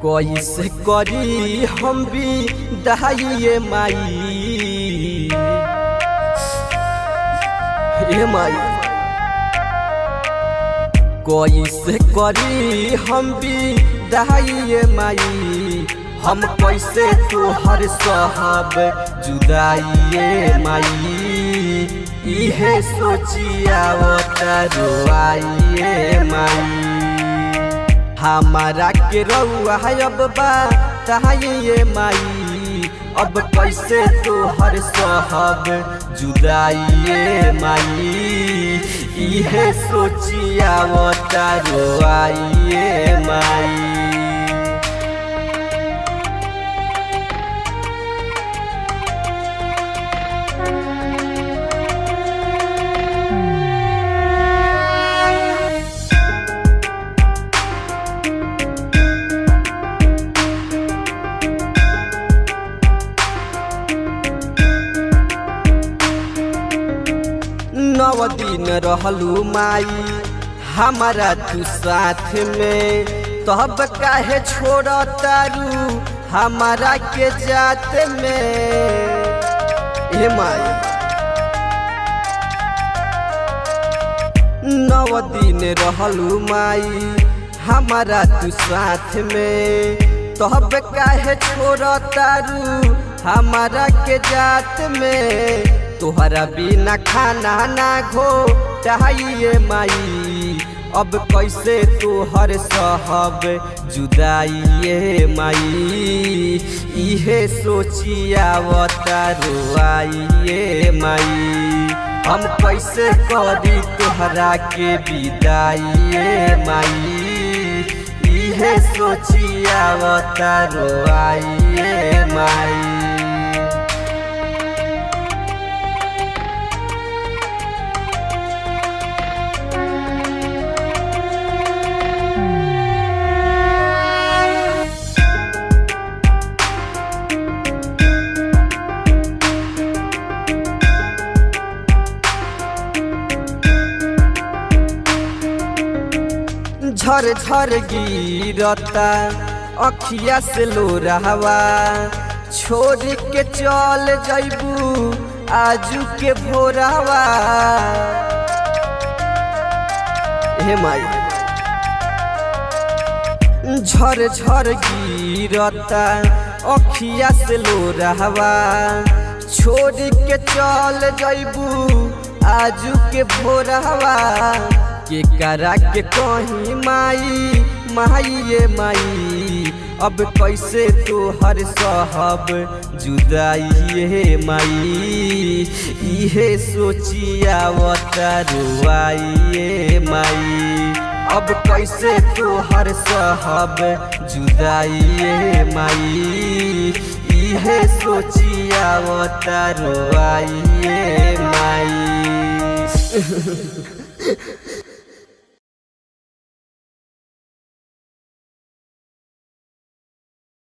कैसे करी हम भी दहाइए माई माई कैसे करी हम भी दहाइए माई हम कैसे तोहर सहब जुदाइए माई इहे सोचिया रोआइए माई हमारा के रउआ अब बताइए माई अब कैसे तोहर सहब जुदाइए माई इहे सोचिया रोआइए माई। नौ दिन रहलू माई हमारा तू साथ में तब काहे छोड़ तारू हमारा के जात में माई 9 दिन रहलू माई हमारा तू साथ में तब काहे छोड़ तारू हमारा के जात में तोहरा बिना खाना ना घो चाहिए माई अब कैसे तोहर सहब जुदाइए माई इहे सोचिया रोआइए माई हम कैसे करी तोहरा के विदाइए माई इहे सोचिया रोआइए माई। झर झर गिरता अखिया से लोरावा छोड़ के चल जैबू आजू के भोरावा माई झर झर गिरता अखिया से लोरावा छोड़ के चल जैबू आजू के भोरावा के करा के कहीं माई माइए माई अब कैसे तोहर सहब जुदाइए माई इहे सोचिया रोआइए माई अब कैसे तोहर सहब जुदाइए माई इहे सोचिया रोआइए माई।